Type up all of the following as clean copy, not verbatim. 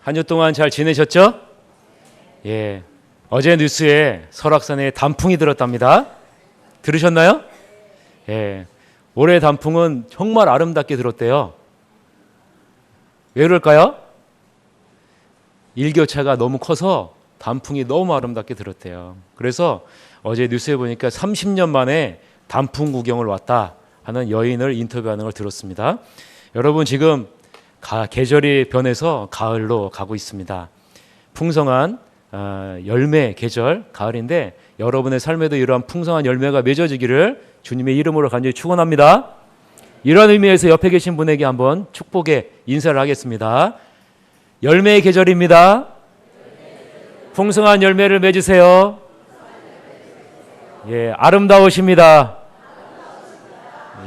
한 주 동안 잘 지내셨죠? 예. 어제 뉴스에 설악산에 단풍이 들었답니다. 들으셨나요? 예. 올해 단풍은 정말 아름답게 들었대요. 왜 그럴까요? 일교차가 너무 커서 단풍이 너무 아름답게 들었대요. 그래서 어제 뉴스에 보니까 30년 만에 단풍 구경을 왔다 하는 여인을 인터뷰하는 걸 들었습니다. 여러분 지금 계절이 변해서 가을로 가고 있습니다. 풍성한 열매 계절 가을인데 여러분의 삶에도 이러한 풍성한 열매가 맺어지기를 주님의 이름으로 간절히 축원합니다. 이런 의미에서 옆에 계신 분에게 한번 축복의 인사를 하겠습니다. 열매의 계절입니다. 풍성한 열매를 맺으세요. 예, 아름다우십니다.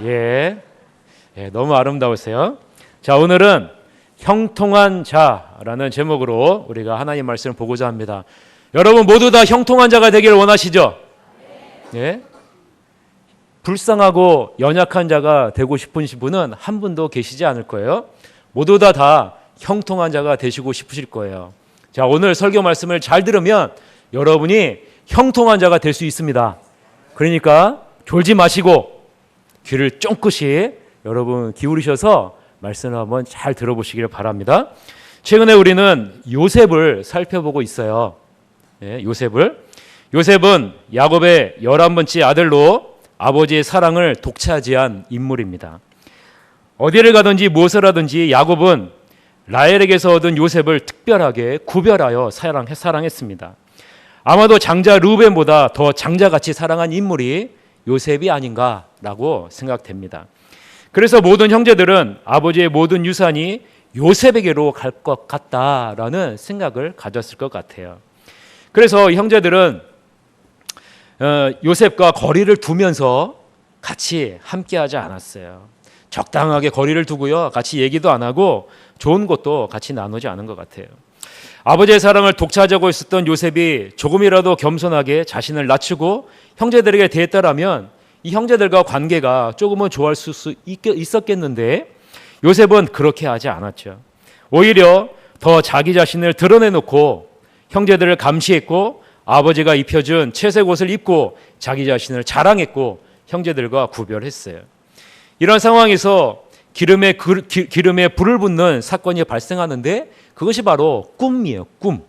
예, 너무 아름다우세요. 자, 오늘은 형통한 자라는 제목으로 우리가 하나님 말씀을 보고자 합니다. 여러분 모두 다 형통한 자가 되기를 원하시죠? 예? 불쌍하고 연약한 자가 되고 싶으신 분은 한 분도 계시지 않을 거예요. 모두 다 형통한 자가 되시고 싶으실 거예요. 자, 오늘 설교 말씀을 잘 들으면 여러분이 형통한 자가 될 수 있습니다. 그러니까 졸지 마시고 귀를 쫑긋이 여러분 기울이셔서 말씀을 한번 잘 들어보시기를 바랍니다. 최근에 우리는 요셉을 살펴보고 있어요. 예, 요셉은 야곱의 11번째 아들로 아버지의 사랑을 독차지한 인물입니다. 어디를 가든지 무엇을 하든지 야곱은 라헬에게서 얻은 요셉을 특별하게 구별하여 사랑했습니다. 아마도 장자 르우벤보다 더 장자같이 사랑한 인물이 요셉이 아닌가라고 생각됩니다. 그래서 모든 형제들은 아버지의 모든 유산이 요셉에게로 갈 것 같다라는 생각을 가졌을 것 같아요. 그래서 형제들은 요셉과 거리를 두면서 같이 함께하지 않았어요. 적당하게 거리를 두고요. 같이 얘기도 안 하고 좋은 것도 같이 나누지 않은 것 같아요. 아버지의 사랑을 독차지하고 있었던 요셉이 조금이라도 겸손하게 자신을 낮추고 형제들에게 대했다라면 이 형제들과 관계가 조금은 좋아할 수 있었겠는데 요셉은 그렇게 하지 않았죠. 오히려 더 자기 자신을 드러내놓고 형제들을 감시했고 아버지가 입혀준 채색 옷을 입고 자기 자신을 자랑했고 형제들과 구별했어요. 이런 상황에서 기름에 불을 붓는 사건이 발생하는데 그것이 바로 꿈이에요. 꿈.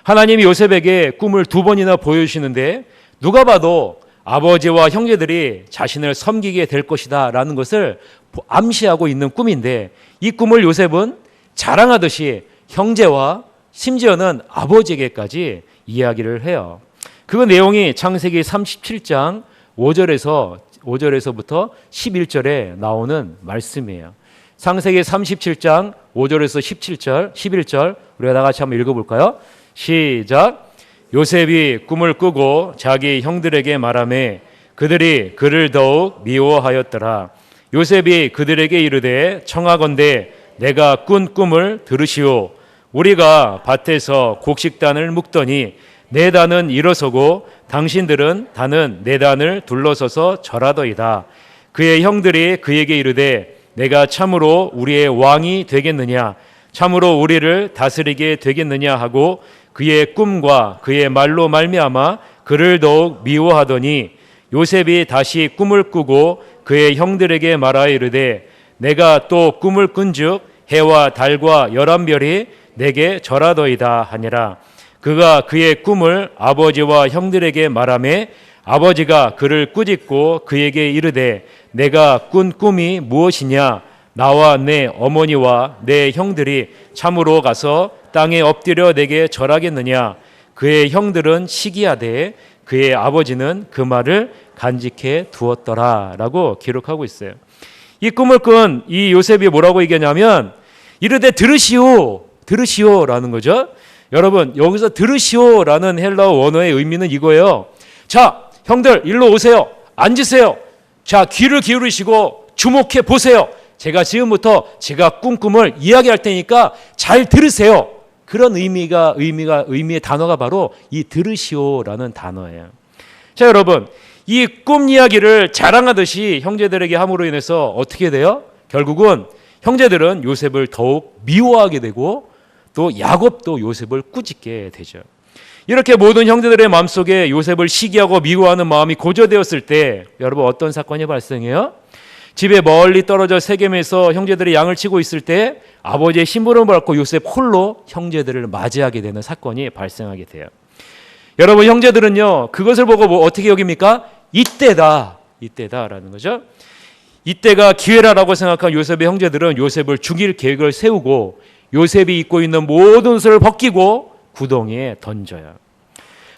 하나님이 요셉에게 꿈을 2번이나 보여주시는데 누가 봐도 아버지와 형제들이 자신을 섬기게 될 것이다 라는 것을 암시하고 있는 꿈인데 이 꿈을 요셉은 자랑하듯이 형제와 심지어는 아버지에게까지 이야기를 해요. 그 내용이 창세기 37장 5절에서부터 11절에 나오는 말씀이에요. 창세기 37장 5절에서 11절 우리가 다 같이 한번 읽어볼까요? 시작. 요셉이 꿈을 꾸고 자기 형들에게 말하매 그들이 그를 더욱 미워하였더라. 요셉이 그들에게 이르되 청하건대 내가 꾼 꿈을 들으시오. 우리가 밭에서 곡식단을 묶더니 내 단은 일어서고 당신들은 단은 내 단을 둘러서서 절하더이다. 그의 형들이 그에게 이르되 내가 참으로 우리의 왕이 되겠느냐 참으로 우리를 다스리게 되겠느냐 하고 그의 꿈과 그의 말로 말미암아 그를 더욱 미워하더니 요셉이 다시 꿈을 꾸고 그의 형들에게 말하여 이르되 내가 또 꿈을 꾼즉 해와 달과 11별이 내게 절하더이다 하니라. 그가 그의 꿈을 아버지와 형들에게 말하매 아버지가 그를 꾸짖고 그에게 이르되 내가 꾼 꿈이 무엇이냐 나와 내 어머니와 내 형들이 참으로 가서 땅에 엎드려 내게 절하겠느냐. 그의 형들은 시기하되 그의 아버지는 그 말을 간직해 두었더라 라고 기록하고 있어요. 이 꿈을 꾼 이 요셉이 뭐라고 얘기하냐면 이르되 들으시오 라는 거죠. 여러분 여기서 들으시오라는 헬라어 원어의 의미는 이거예요. 자, 형들 일로 오세요. 앉으세요. 자, 귀를 기울이시고 주목해 보세요. 제가 지금부터 제가 꾼 꿈을 이야기할 테니까 잘 들으세요. 그런 의미의 단어가 바로 이 들으시오라는 단어예요. 자, 여러분 이 꿈 이야기를 자랑하듯이 형제들에게 함으로 인해서 어떻게 돼요? 결국은 형제들은 요셉을 더욱 미워하게 되고 또 야곱도 요셉을 꾸짖게 되죠. 이렇게 모든 형제들의 마음속에 요셉을 시기하고 미워하는 마음이 고조되었을 때 여러분 어떤 사건이 발생해요? 집에 멀리 떨어져 세겜에서 형제들이 양을 치고 있을 때 아버지의 심부름을 받고 요셉 홀로 형제들을 맞이하게 되는 사건이 발생하게 돼요. 여러분 형제들은요 그것을 보고 어떻게 여깁니까? 이때다라는 거죠. 이때가 기회라고 생각한 요셉의 형제들은 요셉을 죽일 계획을 세우고 요셉이 입고 있는 모든 옷을 벗기고 구덩이에 던져요.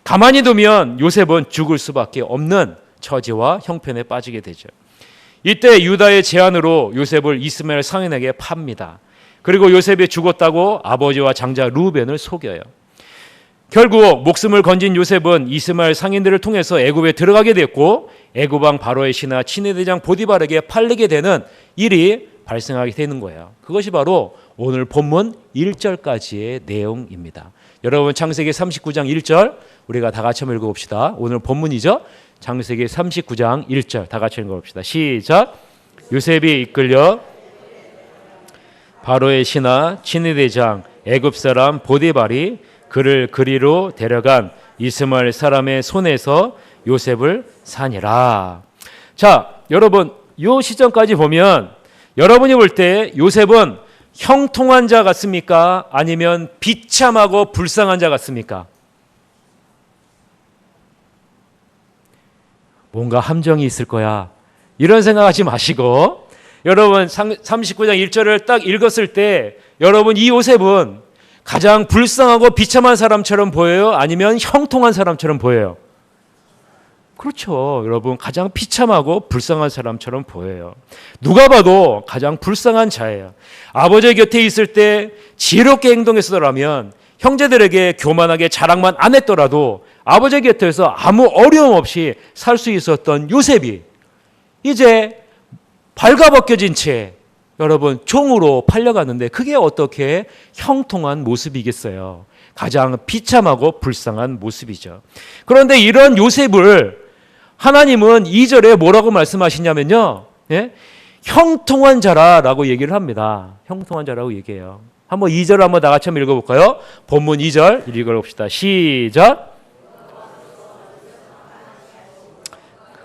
가만히 두면 요셉은 죽을 수밖에 없는 처지와 형편에 빠지게 되죠. 이때 유다의 제안으로 요셉을 이스마엘 상인에게 팝니다. 그리고 요셉이 죽었다고 아버지와 장자 루벤을 속여요. 결국 목숨을 건진 요셉은 이스마엘 상인들을 통해서 애굽에 들어가게 됐고 애굽 왕 바로의 신하 친위대장 보디발에게 팔리게 되는 일이 발생하게 되는 거예요. 그것이 바로 오늘 본문 1절까지의 내용입니다. 여러분 창세기 39장 1절 우리가 다 같이 한번 읽어봅시다. 오늘 본문이죠. 창세기 39장 1절 다 같이 읽어봅시다. 시작. 요셉이 이끌려 바로의 신하 친위대장 애굽 사람 보디발이 그를 그리로 데려간 이스마엘 사람의 손에서 요셉을 사니라. 자, 여러분 이 시점까지 보면 여러분이 볼 때 요셉은 형통한 자 같습니까? 아니면 비참하고 불쌍한 자 같습니까? 뭔가 함정이 있을 거야. 이런 생각하지 마시고 여러분 39장 1절을 딱 읽었을 때 여러분 이 요셉은 가장 불쌍하고 비참한 사람처럼 보여요? 아니면 형통한 사람처럼 보여요? 그렇죠. 여러분 가장 비참하고 불쌍한 사람처럼 보여요. 누가 봐도 가장 불쌍한 자예요. 아버지 곁에 있을 때 지혜롭게 행동했더라면 형제들에게 교만하게 자랑만 안 했더라도 아버지 곁에서 아무 어려움 없이 살 수 있었던 요셉이 이제 발가벗겨진 채 여러분 종으로 팔려갔는데 그게 어떻게 형통한 모습이겠어요. 가장 비참하고 불쌍한 모습이죠. 그런데 이런 요셉을 하나님은 2절에 뭐라고 말씀하시냐면요. 예? 형통한 자라라고 얘기를 합니다. 형통한 자라고 얘기해요. 한번 2절 한번 다 같이 한번 읽어볼까요? 본문 2절 읽어봅시다. 시작.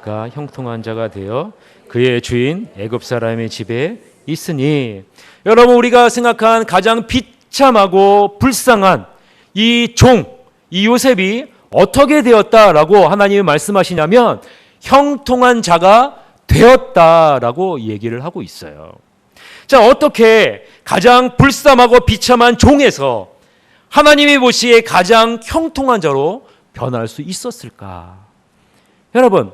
그가 형통한 자가 되어 그의 주인 애굽 사람의 집에 있으니 여러분 우리가 생각한 가장 비참하고 불쌍한 이 종, 이 요셉이 어떻게 되었다라고 하나님이 말씀하시냐면 형통한 자가 되었다라고 얘기를 하고 있어요. 자, 어떻게 가장 불쌍하고 비참한 종에서 하나님이 보시기에 가장 형통한 자로 변할 수 있었을까? 여러분,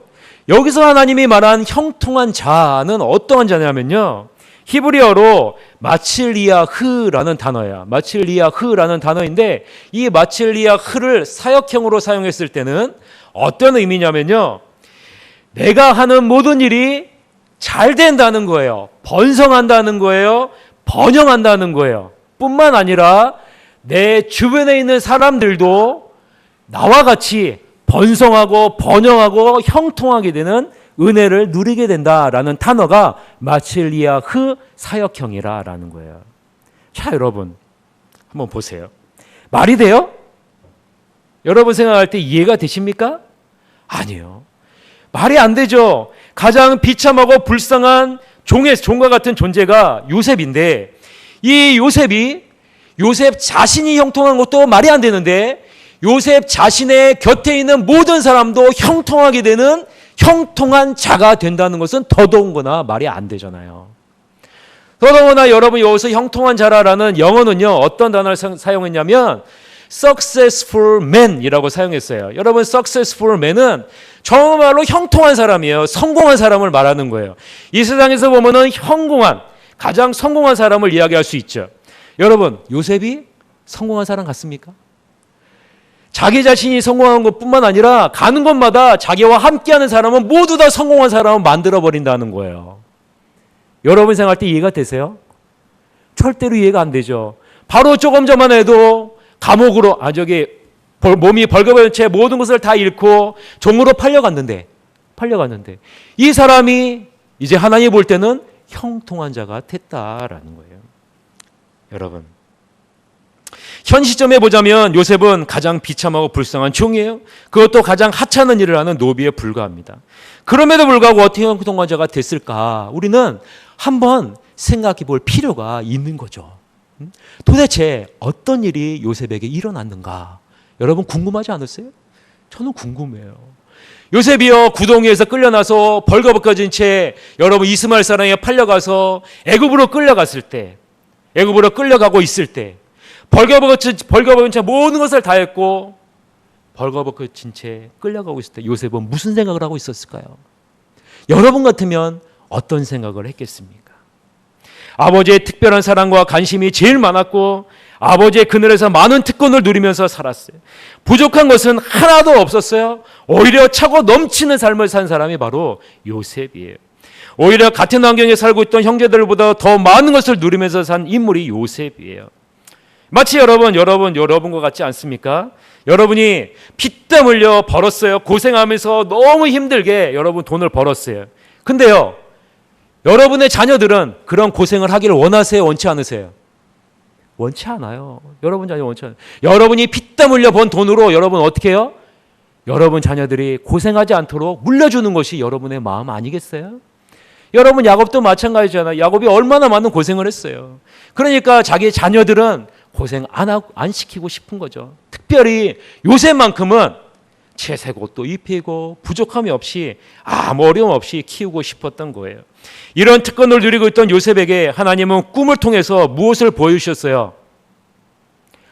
여기서 하나님이 말한 형통한 자는 어떠한 자냐면요. 히브리어로 마칠리아흐라는 단어야. 마칠리아흐라는 단어인데 이 마칠리아흐를 사역형으로 사용했을 때는 어떤 의미냐면요. 내가 하는 모든 일이 잘 된다는 거예요. 번성한다는 거예요. 번영한다는 거예요. 뿐만 아니라 내 주변에 있는 사람들도 나와 같이 번성하고 번영하고 형통하게 되는 은혜를 누리게 된다라는 단어가 마칠리아흐 사역형이라는 거예요. 자, 여러분 한번 보세요. 말이 돼요? 여러분 생각할 때 이해가 되십니까? 아니요. 말이 안 되죠. 가장 비참하고 불쌍한 종과 같은 존재가 요셉인데 이 요셉 자신이 형통한 것도 말이 안 되는데 요셉 자신의 곁에 있는 모든 사람도 형통하게 되는 형통한 자가 된다는 것은 더더군다나 말이 안 되잖아요. 더더군다나 여러분 여기서 형통한 자라는 영어는요 어떤 단어를 사용했냐면 successful man이라고 사용했어요. 여러분 successful man은 정말로 형통한 사람이에요. 성공한 사람을 말하는 거예요. 이 세상에서 보면은 가장 성공한 사람을 이야기할 수 있죠. 여러분 요셉이 성공한 사람 같습니까? 자기 자신이 성공한 것뿐만 아니라 가는 곳마다 자기와 함께하는 사람은 모두 다 성공한 사람을 만들어버린다는 거예요. 여러분 생각할 때 이해가 되세요? 절대로 이해가 안 되죠. 바로 조금 전만 해도 감옥으로 몸이 벌거벗은 채 모든 것을 다 잃고 종으로 팔려갔는데 이 사람이 이제 하나님 볼 때는 형통한 자가 됐다라는 거예요. 여러분 현 시점에 보자면 요셉은 가장 비참하고 불쌍한 종이에요. 그것도 가장 하찮은 일을 하는 노비에 불과합니다. 그럼에도 불구하고 어떻게 형통관자가 됐을까? 우리는 한번 생각해 볼 필요가 있는 거죠. 도대체 어떤 일이 요셉에게 일어났는가? 여러분 궁금하지 않으세요? 저는 궁금해요. 요셉이요, 구덩이에서 끌려나서 벌거벗겨진 채 여러분 이스마엘 사람에게 팔려가서 애굽으로 끌려갔을 때, 애굽으로 끌려가고 있을 때 벌거벗은 채 모든 것을 다 했고 벌거벗은 채 끌려가고 있을 때 요셉은 무슨 생각을 하고 있었을까요? 여러분 같으면 어떤 생각을 했겠습니까? 아버지의 특별한 사랑과 관심이 제일 많았고 아버지의 그늘에서 많은 특권을 누리면서 살았어요. 부족한 것은 하나도 없었어요. 오히려 차고 넘치는 삶을 산 사람이 바로 요셉이에요. 오히려 같은 환경에 살고 있던 형제들보다 더 많은 것을 누리면서 산 인물이 요셉이에요. 마치 여러분과 같지 않습니까? 여러분이 피땀 흘려 벌었어요. 고생하면서 너무 힘들게 여러분 돈을 벌었어요. 근데요, 여러분의 자녀들은 그런 고생을 하기를 원하세요? 원치 않으세요? 원치 않아요. 여러분 자녀 원치 않아요. 여러분이 피땀 흘려 번 돈으로 여러분 어떻게 해요? 여러분 자녀들이 고생하지 않도록 물려주는 것이 여러분의 마음 아니겠어요? 여러분 야곱도 마찬가지잖아요. 야곱이 얼마나 많은 고생을 했어요. 그러니까 자기 자녀들은 고생 안 시키고 싶은 거죠. 특별히 요셉만큼은 채색 옷도 입히고 부족함이 없이 아무 어려움 없이 키우고 싶었던 거예요. 이런 특권을 누리고 있던 요셉에게 하나님은 꿈을 통해서 무엇을 보여주셨어요?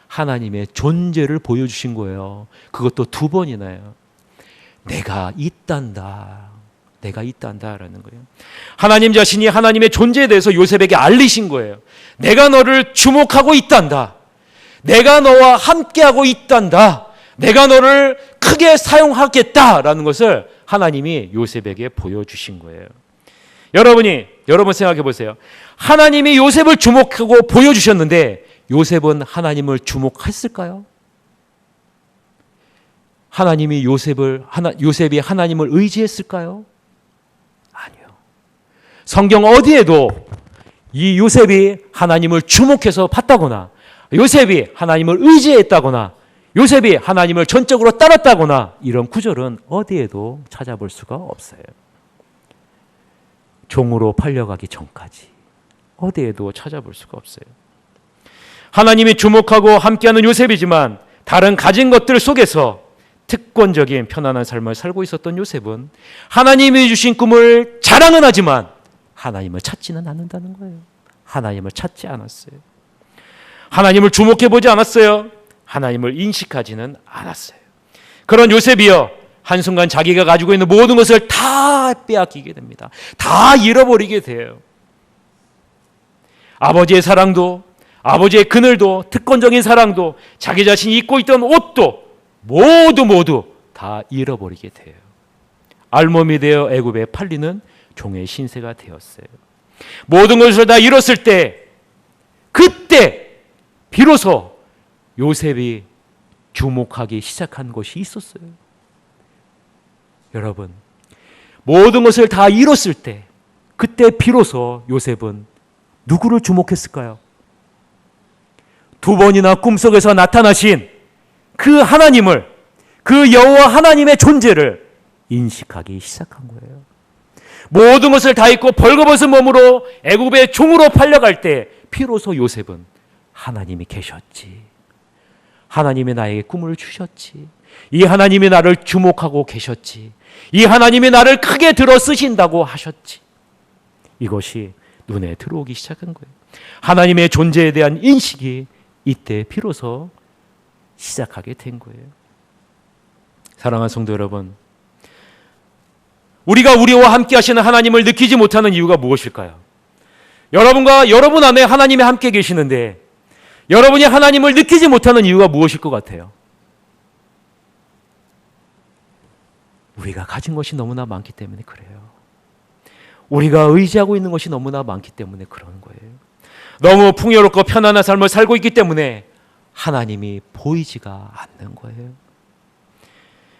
하나님의 존재를 보여주신 거예요. 그것도 2번이나요. 내가 있단다. 내가 있단다라는 거예요. 하나님 자신이 하나님의 존재에 대해서 요셉에게 알리신 거예요. 내가 너를 주목하고 있단다. 내가 너와 함께하고 있단다. 내가 너를 크게 사용하겠다라는 것을 하나님이 요셉에게 보여주신 거예요. 여러분 생각해 보세요. 하나님이 요셉을 주목하고 보여주셨는데 요셉은 하나님을 주목했을까요? 요셉이 하나님을 의지했을까요? 아니요. 성경 어디에도 이 요셉이 하나님을 주목해서 봤다거나 요셉이 하나님을 의지했다거나 요셉이 하나님을 전적으로 따랐다거나 이런 구절은 어디에도 찾아볼 수가 없어요. 종으로 팔려가기 전까지 어디에도 찾아볼 수가 없어요. 하나님이 주목하고 함께하는 요셉이지만 다른 가진 것들 속에서 특권적인 편안한 삶을 살고 있었던 요셉은 하나님이 주신 꿈을 자랑은 하지만 하나님을 찾지는 않는다는 거예요. 하나님을 찾지 않았어요. 하나님을 주목해보지 않았어요. 하나님을 인식하지는 않았어요. 그런 요셉이요, 한순간 자기가 가지고 있는 모든 것을 다 빼앗기게 됩니다. 다 잃어버리게 돼요. 아버지의 사랑도, 아버지의 그늘도, 특권적인 사랑도, 자기 자신이 입고 있던 옷도 모두 다 잃어버리게 돼요. 알몸이 되어 애굽에 팔리는 종의 신세가 되었어요. 모든 것을 다 잃었을 때, 그때 비로소 요셉이 주목하기 시작한 것이 있었어요. 여러분, 모든 것을 다 잃었을 때, 그때 비로소 요셉은 누구를 주목했을까요? 2번이나 꿈속에서 나타나신 그 하나님을, 그 여호와 하나님의 존재를 인식하기 시작한 거예요. 모든 것을 다 잊고 벌거벗은 몸으로 애굽의 종으로 팔려갈 때 비로소 요셉은 하나님이 계셨지. 하나님이 나에게 꿈을 주셨지. 이 하나님이 나를 주목하고 계셨지. 이 하나님이 나를 크게 들어 쓰신다고 하셨지. 이것이 눈에 들어오기 시작한 거예요. 하나님의 존재에 대한 인식이 이때 비로소 시작하게 된 거예요. 사랑하는 성도 여러분, 우리와 함께 하시는 하나님을 느끼지 못하는 이유가 무엇일까요? 여러분 안에 하나님이 함께 계시는데 여러분이 하나님을 느끼지 못하는 이유가 무엇일 것 같아요? 우리가 가진 것이 너무나 많기 때문에 그래요. 우리가 의지하고 있는 것이 너무나 많기 때문에 그런 거예요. 너무 풍요롭고 편안한 삶을 살고 있기 때문에 하나님이 보이지가 않는 거예요.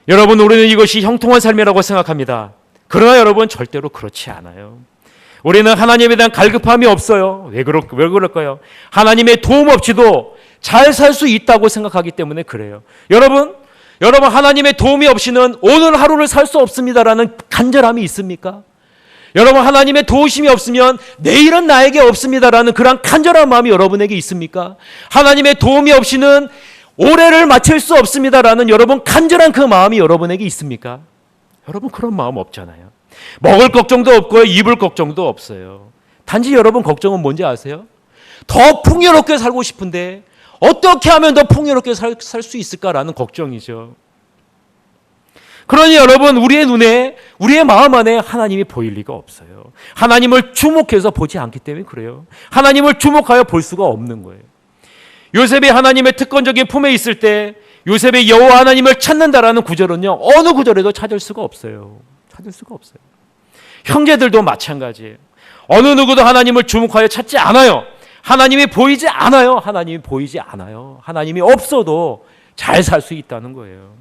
여러분, 우리는 이것이 형통한 삶이라고 생각합니다. 그러나 여러분, 절대로 그렇지 않아요. 우리는 하나님에 대한 갈급함이 없어요. 왜 그럴까요? 하나님의 도움 없이도 잘 살 수 있다고 생각하기 때문에 그래요. 여러분 하나님의 도움이 없이는 오늘 하루를 살 수 없습니다라는 간절함이 있습니까? 여러분 하나님의 도우심이 없으면 내일은 나에게 없습니다라는 그런 간절한 마음이 여러분에게 있습니까? 하나님의 도움이 없이는 올해를 마칠 수 없습니다라는 여러분 간절한 그 마음이 여러분에게 있습니까? 여러분 그런 마음 없잖아요. 먹을 걱정도 없고요, 입을 걱정도 없어요. 단지 여러분 걱정은 뭔지 아세요? 더 풍요롭게 살고 싶은데 어떻게 하면 더 풍요롭게 살 수 있을까라는 걱정이죠. 그러니 여러분 우리의 눈에 우리의 마음 안에 하나님이 보일 리가 없어요. 하나님을 주목해서 보지 않기 때문에 그래요. 하나님을 주목하여 볼 수가 없는 거예요. 요셉이 하나님의 특권적인 품에 있을 때 요셉의 여호와 하나님을 찾는다라는 구절은요, 어느 구절에도 찾을 수가 없어요. 찾을 수가 없어요. 형제들도 마찬가지예요. 어느 누구도 하나님을 주목하여 찾지 않아요. 하나님이 보이지 않아요. 하나님이 보이지 않아요. 하나님이 없어도 잘 살 수 있다는 거예요.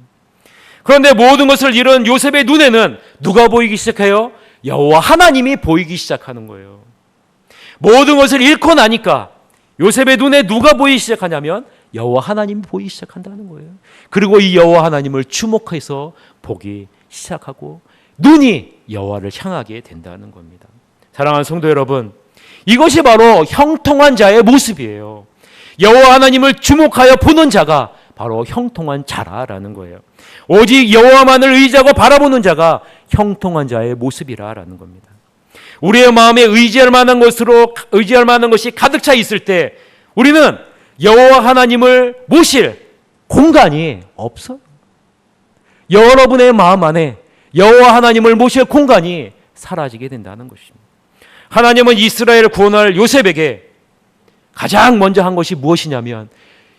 그런데 모든 것을 잃은 요셉의 눈에는 누가 보이기 시작해요? 여호와 하나님이 보이기 시작하는 거예요. 모든 것을 잃고 나니까 요셉의 눈에 누가 보이기 시작하냐면 여호와 하나님이 보이기 시작한다는 거예요. 그리고 이 여호와 하나님을 주목해서 보기 시작하고 눈이 여호와를 향하게 된다는 겁니다. 사랑하는 성도 여러분, 이것이 바로 형통한 자의 모습이에요. 여호와 하나님을 주목하여 보는 자가 바로 형통한 자라라는 거예요. 오직 여호와만을 의지하고 바라보는 자가 형통한 자의 모습이라라는 겁니다. 우리의 마음에 의지할 만한 것이 가득 차 있을 때 우리는 여호와 하나님을 모실 공간이 없어요. 여러분의 마음 안에 여호와 하나님을 모실 공간이 사라지게 된다는 것입니다. 하나님은 이스라엘을 구원할 요셉에게 가장 먼저 한 것이 무엇이냐면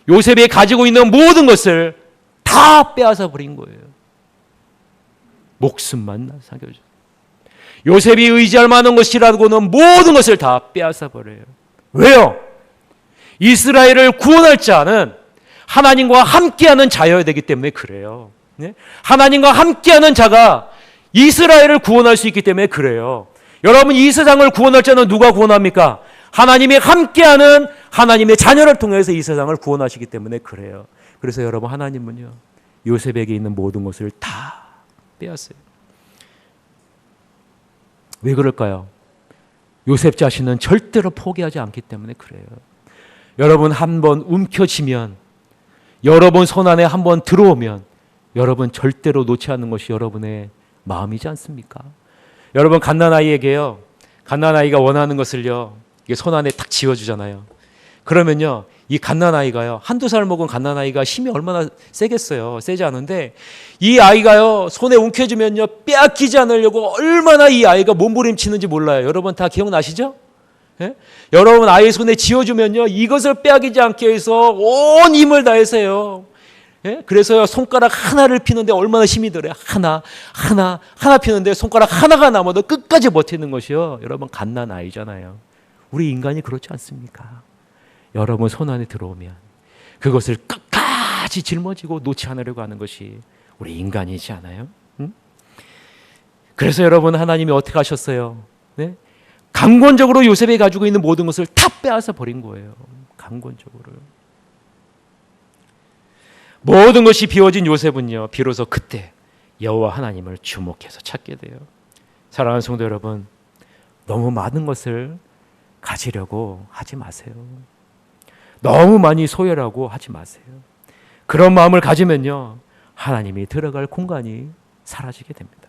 요셉이 가지고 있는 모든 것을 다 빼앗아 버린 거예요. 목숨만 사겨줘. 요셉이 의지할 만한 것이라고는 모든 것을 다 빼앗아 버려요. 왜요? 이스라엘을 구원할 자는 하나님과 함께하는 자여야 되기 때문에 그래요. 하나님과 함께하는 자가 이스라엘을 구원할 수 있기 때문에 그래요. 여러분 이 세상을 구원할 자는 누가 구원합니까? 하나님이 함께하는 하나님의 자녀를 통해서 이 세상을 구원하시기 때문에 그래요. 그래서 여러분 하나님은요 요셉에게 있는 모든 것을 다 빼앗어요. 왜 그럴까요? 요셉 자신은 절대로 포기하지 않기 때문에 그래요. 여러분 한번 움켜쥐면, 여러분 손 안에 한번 들어오면 여러분 절대로 놓지 않는 것이 여러분의 마음이지 않습니까? 여러분 갓난아이에게요, 갓난아이가 원하는 것을요 이게 손 안에 탁 쥐어주잖아요. 그러면요 이 갓난아이가요, 한두 살 먹은 갓난아이가 힘이 얼마나 세겠어요. 세지 않은데 이 아이가요 손에 움켜쥐면요 빼앗기지 않으려고 얼마나 이 아이가 몸부림치는지 몰라요. 여러분 다 기억나시죠? 예? 여러분 아이 손에 쥐어주면요 이것을 빼앗기지 않게 해서 온 힘을 다해서요. 예? 그래서요 손가락 하나를 피는데 얼마나 힘이 들어요. 하나 피는데 손가락 하나가 남아도 끝까지 버티는 것이요. 여러분 갓난아이잖아요. 우리 인간이 그렇지 않습니까? 여러분 손 안에 들어오면 그것을 끝까지 짊어지고 놓지 않으려고 하는 것이 우리 인간이지 않아요? 응? 그래서 여러분 하나님이 어떻게 하셨어요? 네? 강권적으로 요셉이 가지고 있는 모든 것을 다 빼앗아 버린 거예요. 강권적으로요. 모든 것이 비워진 요셉은요 비로소 그때 여호와 하나님을 주목해서 찾게 돼요. 사랑하는 성도 여러분, 너무 많은 것을 가지려고 하지 마세요. 너무 많이 소유하려고 하지 마세요. 그런 마음을 가지면요 하나님이 들어갈 공간이 사라지게 됩니다.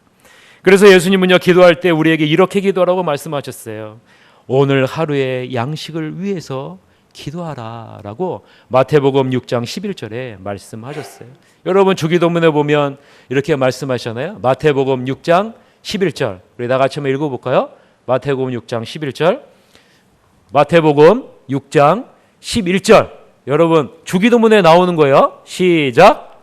그래서 예수님은요 기도할 때 우리에게 이렇게 기도하라고 말씀하셨어요. 오늘 하루의 양식을 위해서 기도하라 라고 마태복음 6장 11절에 말씀하셨어요. 여러분 주기도문에 보면 이렇게 말씀하셨잖아요. 마태복음 6장 11절 우리 다 같이 한번 읽어볼까요? 마태복음 6장 11절, 마태복음 6장 11절. 여러분 주기도문에 나오는 거예요. 시작.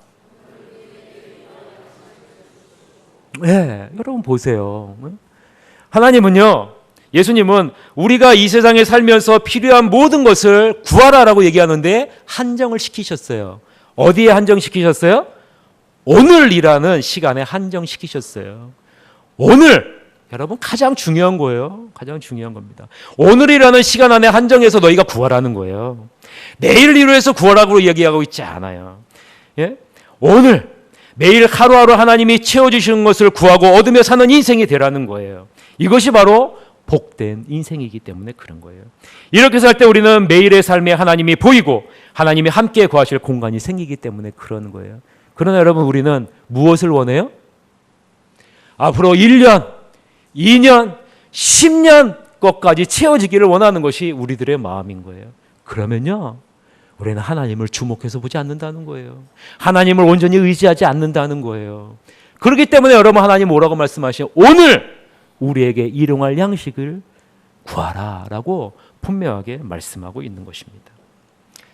네, 여러분 보세요. 하나님은요, 예수님은 우리가 이 세상에 살면서 필요한 모든 것을 구하라라고 얘기하는데 한정을 시키셨어요. 어디에 한정시키셨어요? 오늘이라는 시간에 한정시키셨어요. 오늘, 여러분 가장 중요한 거예요. 가장 중요한 겁니다. 오늘이라는 시간 안에 한정해서 너희가 구하라는 거예요. 내일을 위해서 구하라고 얘기하고 있지 않아요. 예? 오늘 매일 하루하루 하나님이 채워주시는 것을 구하고 얻으며 사는 인생이 되라는 거예요. 이것이 바로 복된 인생이기 때문에 그런 거예요. 이렇게 살 때 우리는 매일의 삶에 하나님이 보이고 하나님이 함께 거하실 공간이 생기기 때문에 그러는 거예요. 그러나 여러분, 우리는 무엇을 원해요? 앞으로 1년, 2년, 10년 것까지 채워지기를 원하는 것이 우리들의 마음인 거예요. 그러면요, 우리는 하나님을 주목해서 보지 않는다는 거예요. 하나님을 온전히 의지하지 않는다는 거예요. 그렇기 때문에 여러분, 하나님 뭐라고 말씀하시죠? 오늘 우리에게 일용할 양식을 구하라 라고 분명하게 말씀하고 있는 것입니다.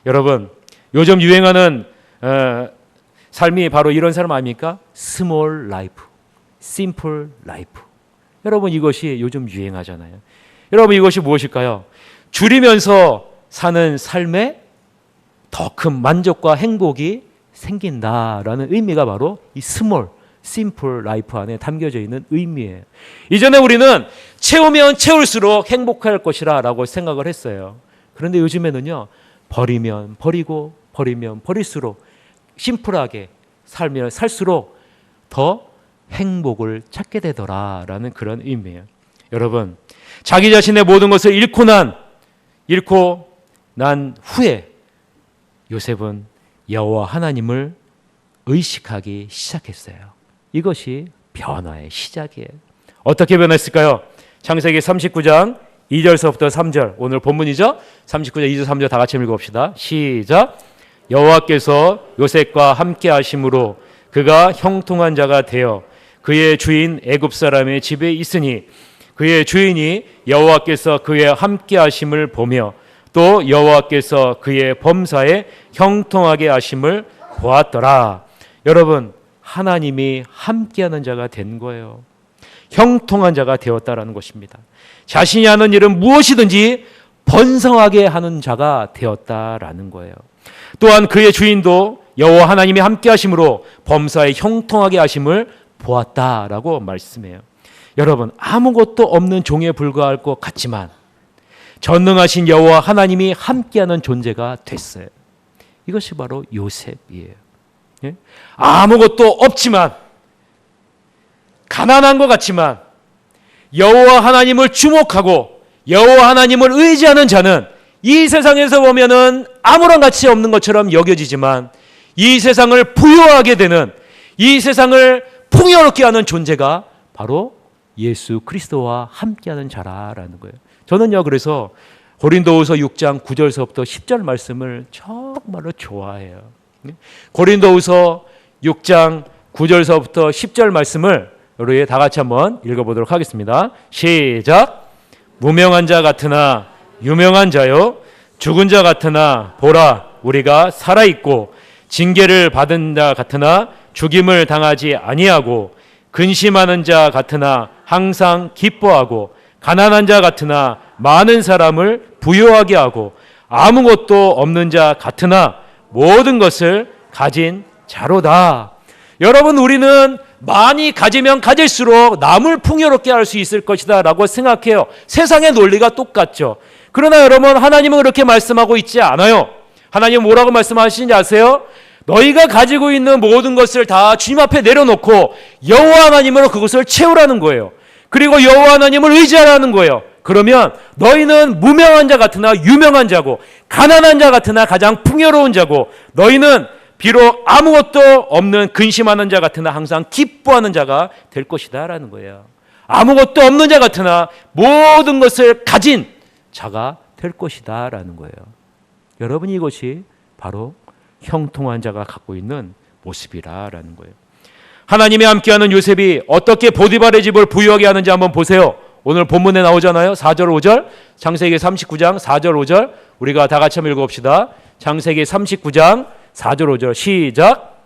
여러분, 요즘 유행하는 삶이 바로 이런 삶 아닙니까? 스몰 라이프, 심플 라이프. 여러분, 이것이 요즘 유행하잖아요. 여러분, 이것이 무엇일까요? 줄이면서 사는 삶에 더 큰 만족과 행복이 생긴다라는 의미가 바로 이 스몰, 심플 라이프 안에 담겨져 있는 의미예요. 이전에 우리는 채우면 채울수록 행복할 것이라 라고 생각을 했어요. 그런데 요즘에는요, 버리면 버리고 버리면 버릴수록 심플하게 살면 살수록 더 행복을 찾게 되더라라는 그런 의미예요. 여러분, 자기 자신의 모든 것을 잃고 난 후에 요셉은 여호와 하나님을 의식하기 시작했어요. 이것이 변화의 시작이에요. 어떻게 변했을까요? 창세기 39장 2절서부터 3절, 오늘 본문이죠? 39장 2절 3절 다 같이 읽어봅시다. 시작. 여호와께서 요셉과 함께 하심으로 그가 형통한 자가 되어 그의 주인 애굽 사람의 집에 있으니 그의 주인이 여호와께서 그의 함께 하심을 보며 또 여호와께서 그의 범사에 형통하게 하심을 보았더라. 여러분, 하나님이 함께하는 자가 된 거예요. 형통한 자가 되었다라는 것입니다. 자신이 하는 일은 무엇이든지 번성하게 하는 자가 되었다라는 거예요. 또한 그의 주인도 여호와 하나님이 함께하심으로 범사에 형통하게 하심을 보았다라고 말씀해요. 여러분, 아무것도 없는 종에 불과할 것 같지만 전능하신 여호와 하나님이 함께하는 존재가 됐어요. 이것이 바로 요셉이에요. 예? 아무것도 없지만, 가난한 것 같지만 여호와 하나님을 주목하고 여호와 하나님을 의지하는 자는 이 세상에서 보면은 아무런 가치 없는 것처럼 여겨지지만 이 세상을 부유하게 되는, 이 세상을 풍요롭게 하는 존재가 바로 예수 그리스도와 함께하는 자라라는 거예요. 저는요, 그래서 고린도후서 6장 9절서부터 10절 말씀을 정말로 좋아해요. 고린도후서 6장 9절서부터 10절 말씀을 우리 다 같이 한번 읽어보도록 하겠습니다. 시작. 무명한 자 같으나 유명한 자요, 죽은 자 같으나 보라 우리가 살아있고, 징계를 받은 자 같으나 죽임을 당하지 아니하고, 근심하는 자 같으나 항상 기뻐하고, 가난한 자 같으나 많은 사람을 부유하게 하고, 아무것도 없는 자 같으나 모든 것을 가진 자로다. 여러분, 우리는 많이 가지면 가질수록 남을 풍요롭게 할 수 있을 것이다 라고 생각해요. 세상의 논리가 똑같죠. 그러나 여러분, 하나님은 그렇게 말씀하고 있지 않아요. 하나님은 뭐라고 말씀하시는지 아세요? 너희가 가지고 있는 모든 것을 다 주님 앞에 내려놓고 여호와 하나님으로 그것을 채우라는 거예요. 그리고 여호와 하나님을 의지하라는 거예요. 그러면 너희는 무명한 자 같으나 유명한 자고, 가난한 자 같으나 가장 풍요로운 자고, 너희는 비록 아무것도 없는 근심하는 자 같으나 항상 기뻐하는 자가 될 것이다 라는 거예요. 아무것도 없는 자 같으나 모든 것을 가진 자가 될 것이다 라는 거예요. 여러분, 이것이 바로 형통한 자가 갖고 있는 모습이라는 거예요. 하나님이 함께하는 요셉이 어떻게 보디발의 집을 부유하게 하는지 한번 보세요. 오늘 본문에 나오잖아요. 4절 5절, 창세기 39장 4절 5절, 우리가 다 같이 한번 읽어봅시다. 창세기 39장 4절 5절 시작.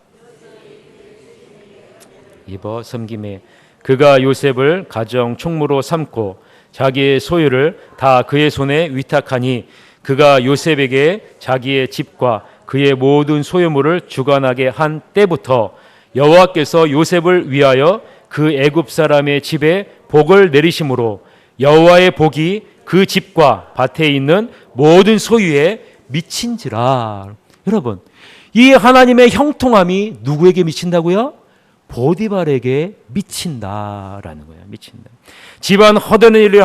입어 섬김에 그가 요셉을 가정 총무로 삼고 자기의 소유를 다 그의 손에 위탁하니, 그가 요셉에게 자기의 집과 그의 모든 소유물을 주관하게 한 때부터 여호와께서 요셉을 위하여 그 애굽 사람의 집에 복을 내리심으로 여호와의 복이 그 집과 밭에 있는 모든 소유에 미친지라. 여러분, 이 하나님의 형통함이 누구에게 미친다고요? 보디발에게 미친다라는 거예요. 미친다. 집안 허드렛 일을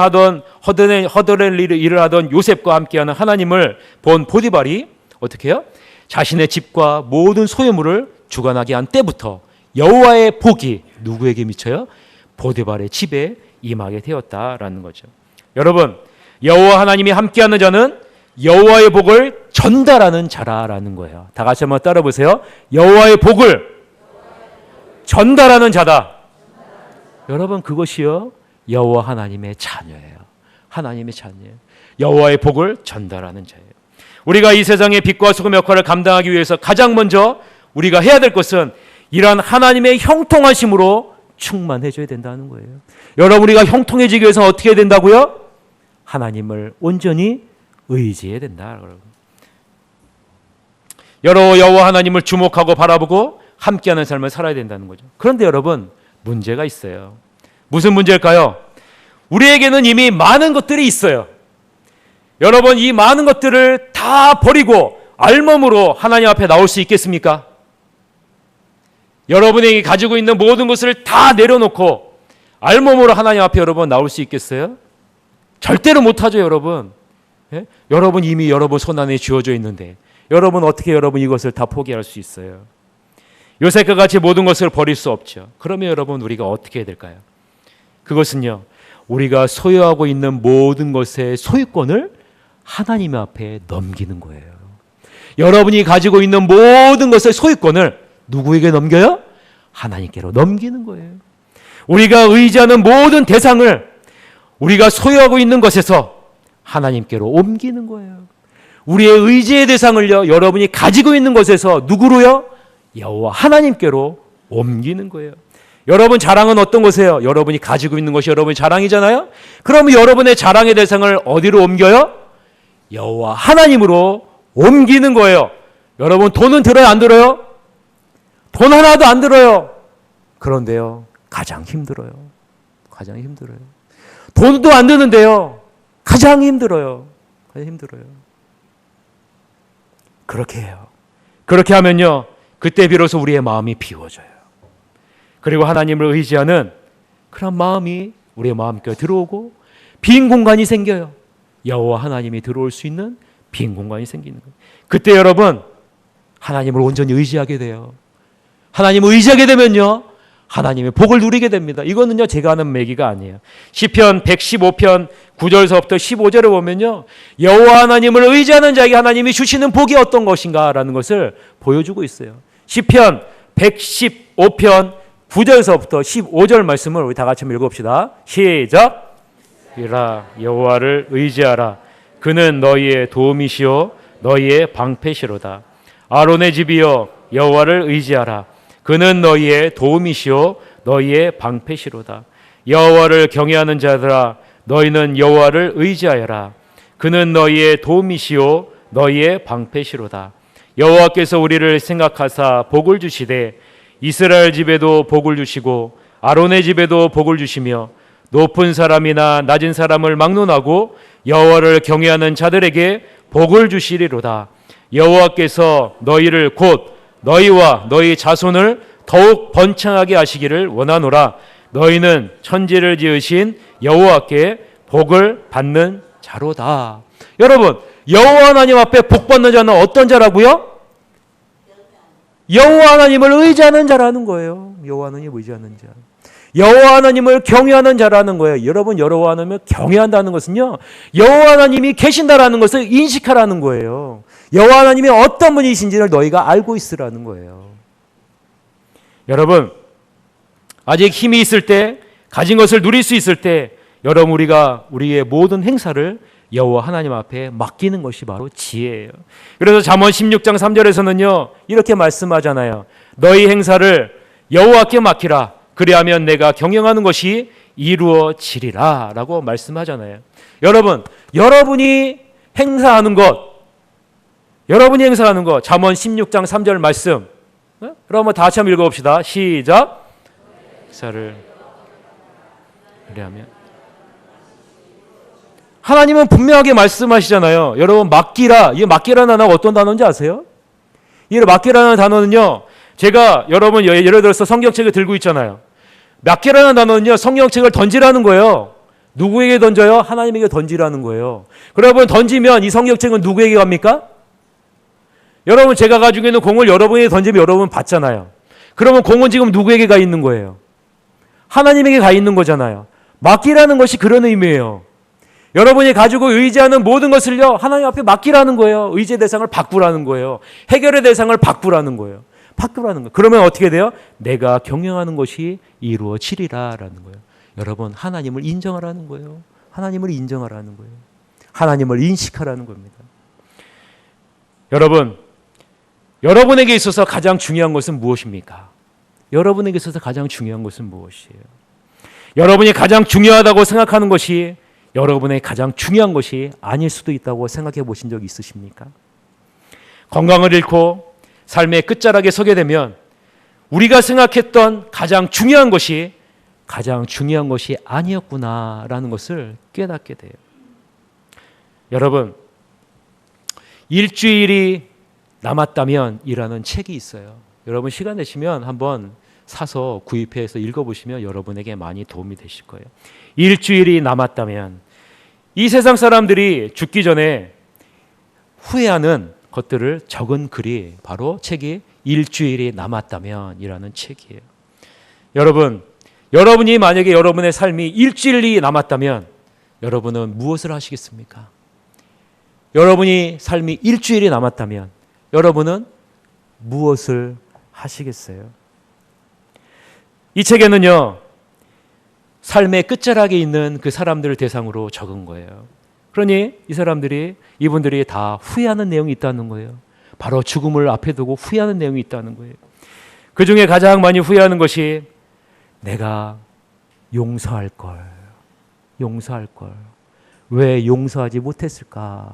하던 요셉과 함께하는 하나님을 본 보디발이 어떻게 해요? 자신의 집과 모든 소유물을 주관하게 한 때부터 여호와의 복이 누구에게 미쳐요? 보디발의 집에 임하게 되었다라는 거죠. 여러분, 여호와 하나님이 함께하는 자는 여호와의 복을 전달하는 자라라는 거예요. 다 같이 한번 따라 보세요. 여호와의 복을 전달하는 자다. 여러분, 그것이요 여호와 하나님의 자녀예요. 하나님의 자녀예요. 여호와의 복을 전달하는 자예요. 우리가 이 세상의 빛과 소금 역할을 감당하기 위해서 가장 먼저 우리가 해야 될 것은 이러한 하나님의 형통하심으로 충만해져야 된다는 거예요. 여러분, 우리가 형통해지기 위해서 어떻게 해야 된다고요? 하나님을 온전히 의지해야 된다. 여호와 하나님을 주목하고 바라보고 함께하는 삶을 살아야 된다는 거죠. 그런데 여러분, 문제가 있어요. 무슨 문제일까요? 우리에게는 이미 많은 것들이 있어요. 여러분, 이 많은 것들을 다 버리고 알몸으로 하나님 앞에 나올 수 있겠습니까? 여러분에게 가지고 있는 모든 것을 다 내려놓고 알몸으로 하나님 앞에 여러분 나올 수 있겠어요? 절대로 못하죠, 여러분. 예? 여러분 이미 여러분 손안에 쥐어져 있는데 여러분 어떻게 여러분 이것을 다 포기할 수 있어요? 요셉과 같이 모든 것을 버릴 수 없죠. 그러면 여러분 우리가 어떻게 해야 될까요? 그것은요, 우리가 소유하고 있는 모든 것의 소유권을 하나님 앞에 넘기는 거예요. 여러분이 가지고 있는 모든 것의 소유권을 누구에게 넘겨요? 하나님께로 넘기는 거예요. 우리가 의지하는 모든 대상을 우리가 소유하고 있는 것에서 하나님께로 옮기는 거예요. 우리의 의지의 대상을요, 여러분이 가지고 있는 것에서 누구로요? 여호와 하나님께로 옮기는 거예요. 여러분 자랑은 어떤 것이에요? 여러분이 가지고 있는 것이 여러분의 자랑이잖아요. 그러면 여러분의 자랑의 대상을 어디로 옮겨요? 여호와 하나님으로 옮기는 거예요. 여러분 돈은 들어요, 안 들어요? 돈 하나도 안 들어요. 그런데요, 가장 힘들어요. 가장 힘들어요. 돈도 안 드는데요, 가장 힘들어요. 가장 힘들어요. 그렇게 해요. 그렇게 하면요, 그때 비로소 우리의 마음이 비워져요. 그리고 하나님을 의지하는 그런 마음이 우리의 마음께 들어오고 빈 공간이 생겨요. 여호와 하나님이 들어올 수 있는 빈 공간이 생기는 거예요. 그때 여러분 하나님을 온전히 의지하게 돼요. 하나님을 의지하게 되면요, 하나님의 복을 누리게 됩니다. 이거는요 제가 하는 얘기가 아니에요. 시편 115편 9절서부터 15절에 보면요, 여호와 하나님을 의지하는 자에게 하나님이 주시는 복이 어떤 것인가라는 것을 보여주고 있어요. 시편 115편 9절서부터 15절 말씀을 우리 다 같이 한번 읽어봅시다. 시작. 이라 여호와를 의지하라. 그는 너희의 도움이시요 너희의 방패시로다. 아론의 집이여 여호와를 의지하라. 그는 너희의 도움이시요 너희의 방패시로다. 여호와를 경외하는 자들아 너희는 여호와를 의지하여라. 그는 너희의 도움이시요 너희의 방패시로다. 여호와께서 우리를 생각하사 복을 주시되 이스라엘 집에도 복을 주시고 아론의 집에도 복을 주시며 높은 사람이나 낮은 사람을 막론하고 여호와를 경외하는 자들에게 복을 주시리로다. 여호와께서 너희를 곧 너희와 너희 자손을 더욱 번창하게 하시기를 원하노라. 너희는 천지를 지으신 여호와께 복을 받는 자로다. 여러분, 여호와 하나님 앞에 복 받는 자는 어떤 자라고요? 여호와 하나님을 의지하는 자라는 거예요. 여호와 하나님을 의지하는 자. 여호와 하나님을 경외하는 자라는 거예요. 여러분, 여호와 하나님을 경외한다는 것은요, 여호와 하나님이 계신다라는 것을 인식하라는 거예요. 여호와 하나님이 어떤 분이신지를 너희가 알고 있으라는 거예요. 여러분, 아직 힘이 있을 때, 가진 것을 누릴 수 있을 때, 여러분 우리가 우리의 모든 행사를 여호와 하나님 앞에 맡기는 것이 바로 지혜예요. 그래서 잠언 16장 3절에서는요 이렇게 말씀하잖아요. 너희 행사를 여호와께 맡기라. 그리하면 내가 경영하는 것이 이루어지리라 라고 말씀하잖아요. 여러분, 여러분이 행사하는 것 잠언 16장 3절 말씀, 그럼 다 같이 한번 읽어봅시다. 시작. 행사를 그리하면 하나님은 분명하게 말씀하시잖아요. 여러분, 맡기라. 이 맡기라는 단어가 어떤 단어인지 아세요? 이 맡기라는 단어는요, 제가 여러분 예를 들어서 성경책을 들고 있잖아요. 맡기라는 단어는요, 성경책을 던지라는 거예요. 누구에게 던져요? 하나님에게 던지라는 거예요. 여러분, 던지면 이 성경책은 누구에게 갑니까? 여러분, 제가 가지고 있는 공을 여러분에게 던지면 여러분 받잖아요. 그러면 공은 지금 누구에게 가 있는 거예요? 하나님에게 가 있는 거잖아요. 맡기라는 것이 그런 의미예요. 여러분이 가지고 의지하는 모든 것을요, 하나님 앞에 맡기라는 거예요. 의지의 대상을 바꾸라는 거예요. 해결의 대상을 바꾸라는 거예요. 바꾸라는 거예요. 그러면 어떻게 돼요? 내가 경영하는 것이 이루어지리라라는 거예요. 여러분, 하나님을 인정하라는 거예요. 하나님을 인정하라는 거예요. 하나님을 인식하라는 겁니다. 여러분, 여러분에게 있어서 가장 중요한 것은 무엇입니까? 여러분에게 있어서 가장 중요한 것은 무엇이에요? 여러분이 가장 중요하다고 생각하는 것이 여러분의 가장 중요한 것이 아닐 수도 있다고 생각해 보신 적 있으십니까? 건강을 잃고 삶의 끝자락에 서게 되면 우리가 생각했던 가장 중요한 것이 아니었구나라는 것을 깨닫게 돼요. 여러분, 일주일이 남았다면 이라는 책이 있어요. 여러분 시간 내시면 한번 사서 구입해서 읽어보시면 여러분에게 많이 도움이 되실 거예요. 일주일이 남았다면, 이 세상 사람들이 죽기 전에 후회하는 것들을 적은 글이 바로 책이 일주일이 남았다면 이라는 책이에요. 여러분, 여러분이 만약에 여러분의 삶이 일주일이 남았다면 여러분은 무엇을 하시겠습니까? 여러분이 삶이 일주일이 남았다면 여러분은 무엇을 하시겠어요? 이 책에는요, 삶의 끝자락에 있는 그 사람들을 대상으로 적은 거예요. 그러니 이분들이 다 후회하는 내용이 있다는 거예요. 바로 죽음을 앞에 두고 후회하는 내용이 있다는 거예요. 그 중에 가장 많이 후회하는 것이 내가 용서할 걸. 왜 용서하지 못했을까?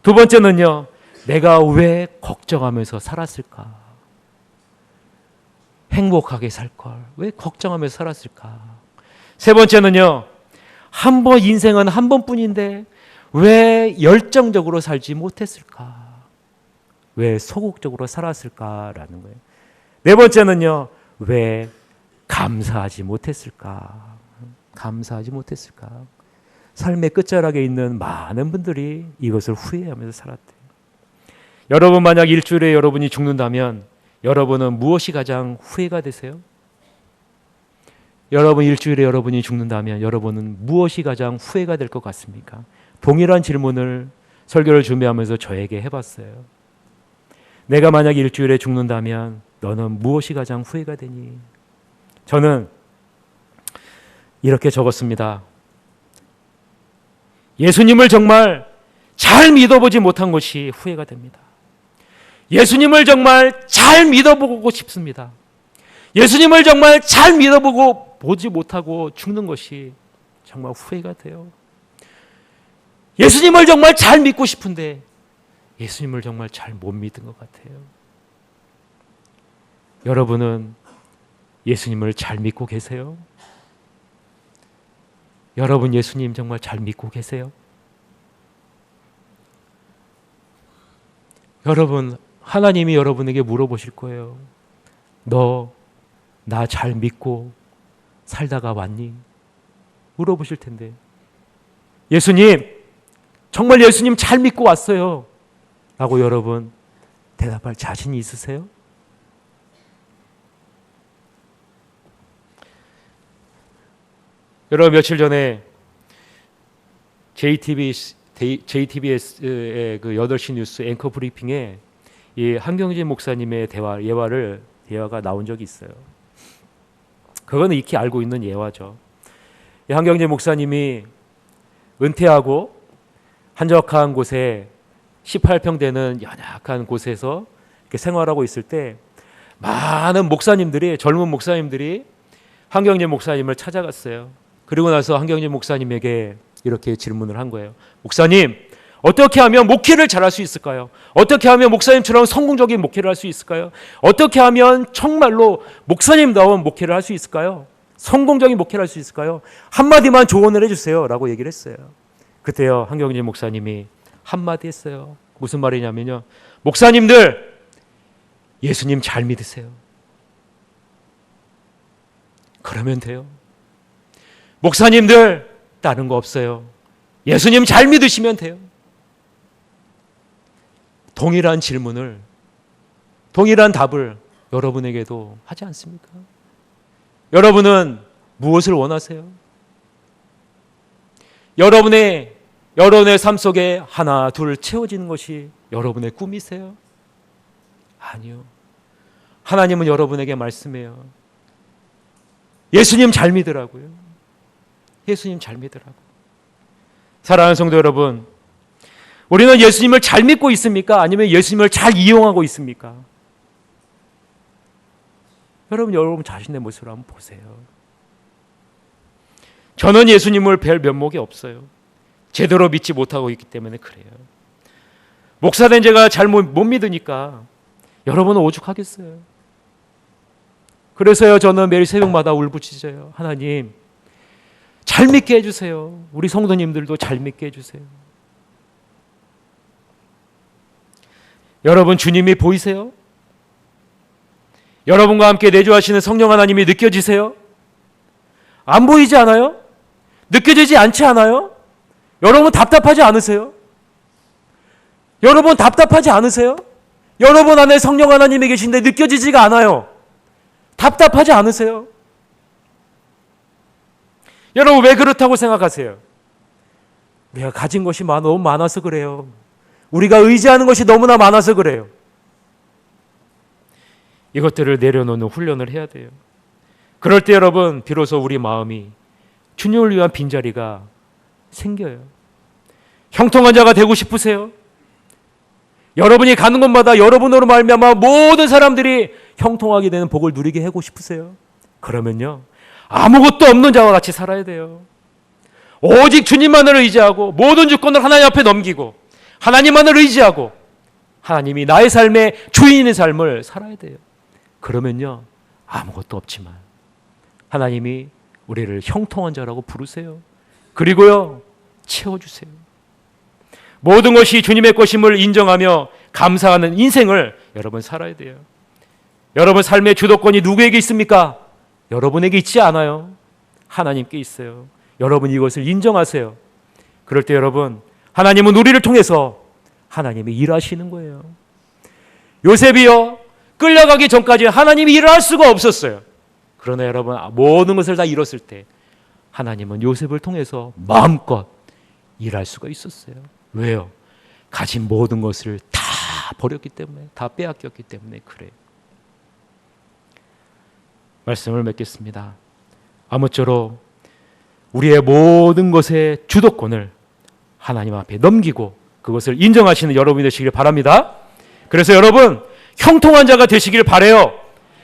두 번째는요, 내가 왜 걱정하면서 살았을까? 행복하게 살 걸. 왜 걱정하면서 살았을까? 세 번째는요, 인생은 한 번뿐인데 왜 열정적으로 살지 못했을까? 왜 소극적으로 살았을까라는 거예요. 네 번째는요, 왜 감사하지 못했을까? 삶의 끝자락에 있는 많은 분들이 이것을 후회하면서 살았대요. 여러분, 만약 일주일에 여러분이 죽는다면 여러분은 무엇이 가장 후회가 되세요? 여러분, 일주일에 여러분이 죽는다면 여러분은 무엇이 가장 후회가 될 것 같습니까? 동일한 질문을 설교를 준비하면서 저에게 해봤어요. 내가 만약 일주일에 죽는다면 너는 무엇이 가장 후회가 되니? 저는 이렇게 적었습니다. 예수님을 정말 잘 믿어보지 못한 것이 후회가 됩니다. 예수님을 정말 잘 믿어보고 싶습니다. 예수님을 정말 잘 보지 못하고 죽는 것이 정말 후회가 돼요. 예수님을 정말 잘 믿고 싶은데 예수님을 정말 잘 못 믿은 것 같아요. 여러분은 예수님을 잘 믿고 계세요? 여러분, 예수님 정말 잘 믿고 계세요? 여러분, 하나님이 여러분에게 물어보실 거예요. 너 나 잘 믿고 살다가 왔니? 물어보실 텐데, 예수님, 정말 예수님 잘 믿고 왔어요 라고 여러분 대답할 자신이 있으세요? 여러분, 며칠 전에 JTBS의 그 8시 뉴스 앵커 브리핑에 이 한경진 목사님의 예화가 나온 적이 있어요. 그거는 익히 알고 있는 예화죠. 이 한경진 목사님이 은퇴하고 한적한 곳에 18평 되는 연약한 곳에서 이렇게 생활하고 있을 때 많은 젊은 목사님들이 한경진 목사님을 찾아갔어요. 그리고 나서 한경진 목사님에게 이렇게 질문을 한 거예요. 목사님, 어떻게 하면 목회를 잘할 수 있을까요? 어떻게 하면 목사님처럼 성공적인 목회를 할 수 있을까요? 어떻게 하면 정말로 목사님다운 목회를 할 수 있을까요? 성공적인 목회를 할 수 있을까요? 한마디만 조언을 해주세요 라고 얘기를 했어요. 그때요 한경진 목사님이 한마디 했어요. 무슨 말이냐면요, 목사님들 예수님 잘 믿으세요. 그러면 돼요. 목사님들 다른 거 없어요. 예수님 잘 믿으시면 돼요. 동일한 질문을, 동일한 답을 여러분에게도 하지 않습니까? 여러분은 무엇을 원하세요? 여러분의 삶 속에 하나 둘 채워지는 것이 여러분의 꿈이세요? 아니요. 하나님은 여러분에게 말씀해요. 예수님 잘 믿으라고요. 예수님 잘 믿으라고. 사랑하는 성도 여러분, 우리는 예수님을 잘 믿고 있습니까? 아니면 예수님을 잘 이용하고 있습니까? 여러분 자신의 모습을 한번 보세요. 저는 예수님을 뵐 면목이 없어요. 제대로 믿지 못하고 있기 때문에 그래요. 목사된 제가 잘 못 믿으니까 여러분은 오죽하겠어요. 그래서요 저는 매일 새벽마다 울부짖어요. 하나님 잘 믿게 해주세요. 우리 성도님들도 잘 믿게 해주세요. 여러분 주님이 보이세요? 여러분과 함께 내주하시는 성령 하나님이 느껴지세요? 안 보이지 않아요? 느껴지지 않지 않아요? 여러분 답답하지 않으세요? 여러분 답답하지 않으세요? 여러분 안에 성령 하나님이 계신데 느껴지지가 않아요. 답답하지 않으세요? 여러분 왜 그렇다고 생각하세요? 우리가 가진 것이 너무 많아서 그래요. 우리가 의지하는 것이 너무나 많아서 그래요. 이것들을 내려놓는 훈련을 해야 돼요. 그럴 때 여러분 비로소 우리 마음이 주님을 위한 빈자리가 생겨요. 형통한 자가 되고 싶으세요? 여러분이 가는 곳마다 여러분으로 말미암아 모든 사람들이 형통하게 되는 복을 누리게 하고 싶으세요? 그러면요 아무것도 없는 자와 같이 살아야 돼요. 오직 주님만을 의지하고 모든 주권을 하나님 앞에 넘기고 하나님만을 의지하고 하나님이 나의 삶의 주인의 삶을 살아야 돼요. 그러면요 아무것도 없지만 하나님이 우리를 형통한 자라고 부르세요. 그리고요 채워주세요. 모든 것이 주님의 것임을 인정하며 감사하는 인생을 여러분 살아야 돼요. 여러분 삶의 주도권이 누구에게 있습니까? 여러분에게 있지 않아요. 하나님께 있어요. 여러분 이것을 인정하세요. 그럴 때 여러분 하나님은 우리를 통해서 하나님이 일하시는 거예요. 요셉이요 끌려가기 전까지 하나님이 일을 할 수가 없었어요. 그러나 여러분 모든 것을 다 잃었을 때 하나님은 요셉을 통해서 마음껏 일할 수가 있었어요. 왜요? 가진 모든 것을 다 버렸기 때문에, 다 빼앗겼기 때문에 그래요. 말씀을 맺겠습니다. 아무쪼록 우리의 모든 것의 주도권을 하나님 앞에 넘기고 그것을 인정하시는 여러분이 되시길 바랍니다. 그래서 여러분 형통한 자가 되시길 바라요.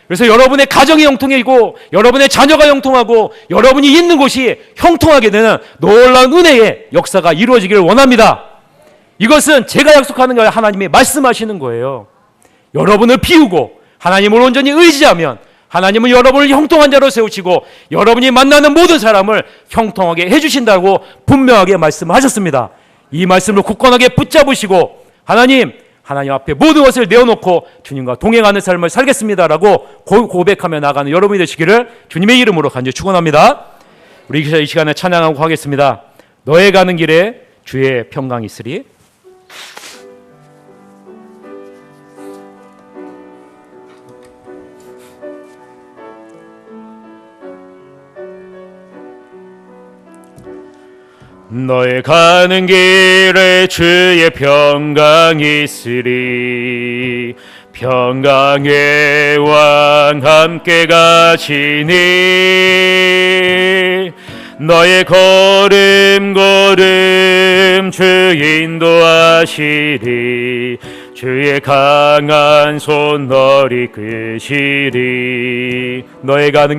그래서 여러분의 가정이 형통이고 여러분의 자녀가 형통하고 여러분이 있는 곳이 형통하게 되는 놀라운 은혜의 역사가 이루어지길 원합니다. 이것은 제가 약속하는 게 아니라 하나님이 말씀하시는 거예요. 여러분을 비우고 하나님을 온전히 의지하면 하나님은 여러분을 형통한 자로 세우시고 여러분이 만나는 모든 사람을 형통하게 해주신다고 분명하게 말씀하셨습니다. 이 말씀을 굳건하게 붙잡으시고 하나님 앞에 모든 것을 내어놓고 주님과 동행하는 삶을 살겠습니다라고 고백하며 나가는 여러분이 되시기를 주님의 이름으로 간절히 축원합니다. 우리 이 시간에 찬양하고 하겠습니다. 너의 가는 길에 주의 평강이 있으리. 너의 가는 길에 주의 평강이 있으리. 평강의 왕 함께 가시니 너의 걸음 주 인도하시리. 주의 강한 손 너를 이끄시리. 너의 가는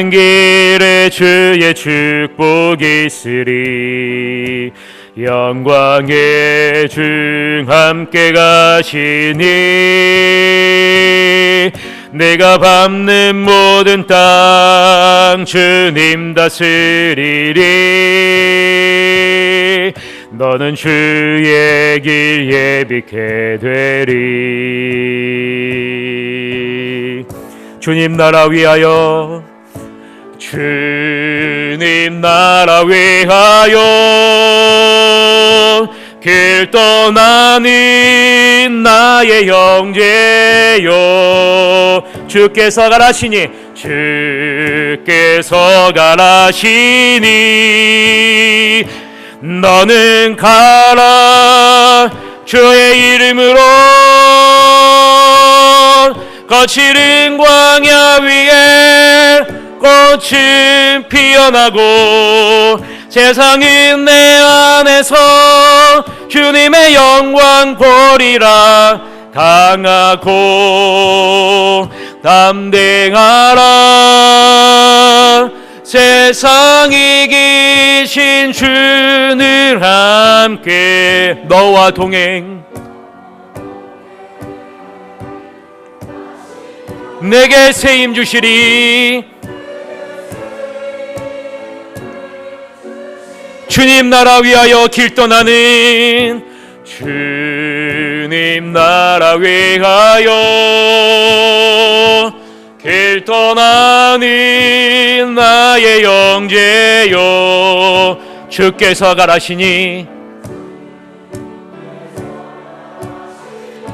길에 주의 축복이 있으리. 영광의 주 함께 가시니 내가 밟는 모든 땅 주님 다스리리. 너는 주의 길 예비케 되리. 주님 나라 위하여, 주님 나라 위하여 길 떠나는 나의 형제여. 주께서 가라시니, 주께서 가라시니 너는 가라. 주의 이름으로 거칠은 광야 위에 꽃은 피어나고 세상은 내 안에서 주님의 영광 보리라. 강하고 담대하라. 세상 이기신 주늘 함께 너와 동행. 내게 새 힘 주시리. 주님 나라 위하여 길 떠나는, 주님 나라 위하여 길 떠나는 나의 형제여. 주께서 가라시니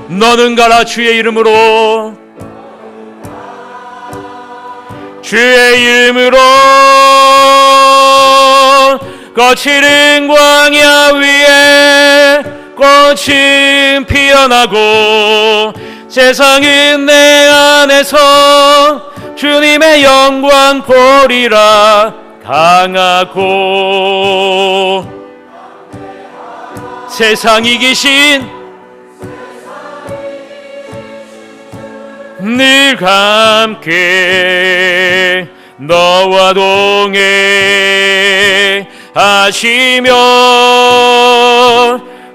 너는 가라. 주의 이름으로, 주의 이름으로 거칠은 광야 위에 꽃은 피어나고 세상은 내 안에서 주님의 영광 보리라. 강하고 세상 이기신 늘 함께 너와 동행하시며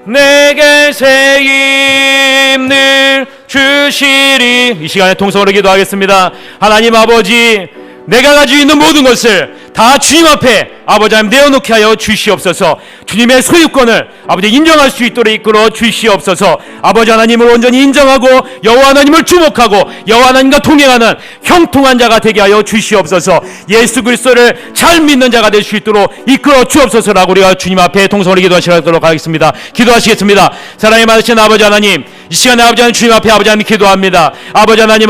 내게 새 힘을 주시리. 이 시간에 통성으로 기도하겠습니다. 하나님 아버지, 내가 가지고 있는 모든 것을 다 주님 앞에 아버지 하나님 내어놓게 하여 주시옵소서. 주님의 소유권을 아버지 인정할 수 있도록 이끌어 주시옵소서. 아버지 하나님을 온전히 인정하고 여호와 하나님을 주목하고 여호와 하나님과 동행하는 형통한 자가 되게 하여 주시옵소서. 예수 그리스도를 잘 믿는 자가 될 수 있도록 이끌어 주옵소서라고 우리가 주님 앞에 통성으로 기도하시도록 하겠습니다. 기도하시겠습니다. 사랑이 많으신 아버지 하나님, 이 시간에 아버지 하나님 주님 앞에 아버지 하나님 기도합니다. 아버지 하나님,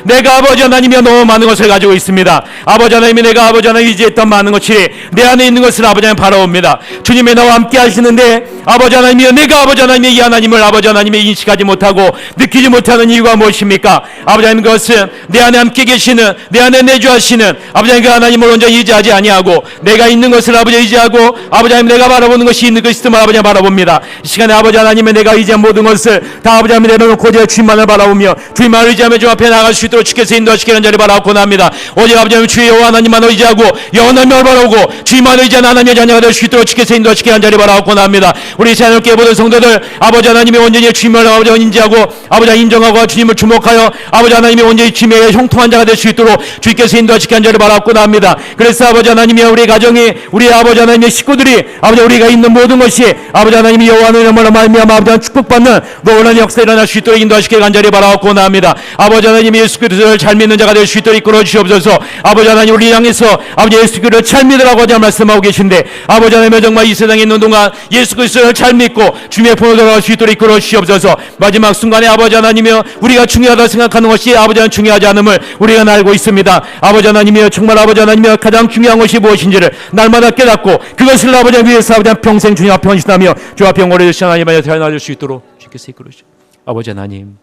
내가 아버지 하나님이 너무 많은 것을 가지고 있습니다. 아버지 하나님이 내가 아버지 하나님 의지했던 많은 것이 내 안에 있는 것을 아버지 하나님 바라옵니다. 주님의 나와 함께 하시는데 아버지 하나님이여, 내가 아버지 하나님의 이 하나님을 아버지 하나님의 인식하지 못하고 느끼지 못하는 이유가 무엇입니까? 아버지 하나님, 그것은 내 안에 함께 계시는, 내 안에 내주하시는 아버지 하나님 그 하나님을 온전히 의지하지 아니하고 내가 있는 것을 아버지 의지하고 아버지 하나님 내가 바라보는 것이 있는 것이 있음을 아버지 하나님 바라봅니다. 이 시간에 아버지 하나님의 내가 의지한 모든 것을 다 아버지 하나님 내려놓고 오직 주님만을 바라보며 주님만을 의지하며 주 앞에 나갈 수 있도록 주께서 인도하시기를 간절히 바라옵고 합니다. 오직 아버지 하나님 주의 여호와 하나님만 의지하고 여호와 하나님을 바라보고 주님만 의지하는 하나님의 자녀가 될 수 있도록 주께서 인도하시기를 간절히 바라옵고 합니다. 우리 자녀 깨보던 성도들 아버지 하나님의 온전히 주님을 아버지 인지하고 아버지 하나님 인정하고 주님을 주목하여 아버지 하나님의 온전히 주님의 형통한 자가 될 수 있도록 주께서 인도하시기를 간절히 바라옵고 합니다. 그래서 아버지 하나님이 우리 가정이, 우리 아버지 하나님의 식구들이 아버지 우리가 있는 모든 것이 아버지 하나님이 여호와 하나님을 말미암아 아버지 하나님 축복받는 놀라운 역사 일어날 수 있도록 인도하시기를 간절히 바라옵고 합니다. 아버지 하나님이 예수 그리스도를 잘 믿는 자가 될 수 있도록 이끌어 주시옵소서. 아버지 하나님, 우리 향해서 아버지 예수 그리스도를 잘 믿으라고 하자 말씀하고 계신데 아버지 하나님 정말 이 세상에 있는 동안 예수 그리스도를 잘 믿고 주님의 품으로 돌아갈 수 있도록 이끌어 주시옵소서. 마지막 순간에 아버지 하나님이여, 우리가 중요하다 생각하는 것이 아버지 하나님 중요하지 않음을 우리가 알고 있습니다. 아버지 하나님이여, 정말 아버지 하나님이여 가장 중요한 것이 무엇인지를 날마다 깨닫고 그것을 아버지 위해서 아버지 하나님 평생 주님 앞에 헌신하며 주 앞에 영원히 되신 하나님의 태어나줄 수 있도록 주께서 이끌어 주시옵소서. 아버지 하나님,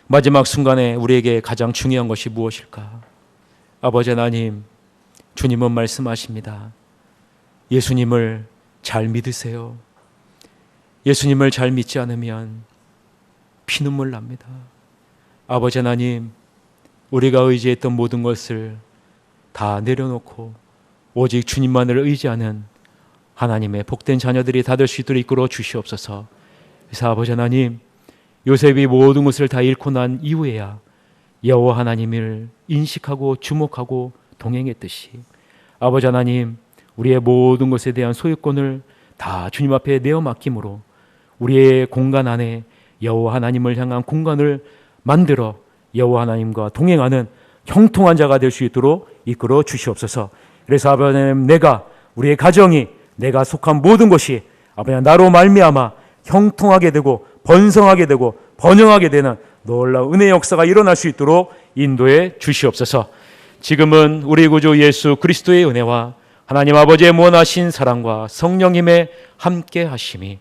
마지막 순간에 우리에게 가장 중요한 것이 무엇일까? 아버지 하나님, 주님은 말씀하십니다. 예수님을 잘 믿으세요. 예수님을 잘 믿지 않으면 피눈물 납니다. 아버지 하나님, 우리가 의지했던 모든 것을 다 내려놓고 오직 주님만을 의지하는 하나님의 복된 자녀들이 다 될 수 있도록 이끌어 주시옵소서. 그래서 아버지 하나님, 요셉이 모든 것을 다 잃고 난 이후에야 여호와 하나님을 인식하고 주목하고 동행했듯이 아버지 하나님, 우리의 모든 것에 대한 소유권을 다 주님 앞에 내어 맡김으로 우리의 공간 안에 여호와 하나님을 향한 공간을 만들어 여호와 하나님과 동행하는 형통한 자가 될 수 있도록 이끌어 주시옵소서. 그래서 아버지 하나님, 내가, 우리의 가정이, 내가 속한 모든 것이 아버지 하나님 나로 말미암아 형통하게 되고 번성하게 되고 번영하게 되는 놀라운 은혜의 역사가 일어날 수 있도록 인도해 주시옵소서. 지금은 우리 구주 예수 그리스도의 은혜와 하나님 아버지의 무한하신 사랑과 성령님의 함께 하심이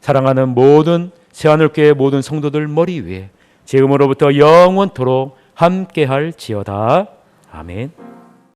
사랑하는 모든 새하늘교회 모든 성도들 머리 위에 지금으로부터 영원토록 함께할지어다. 아멘.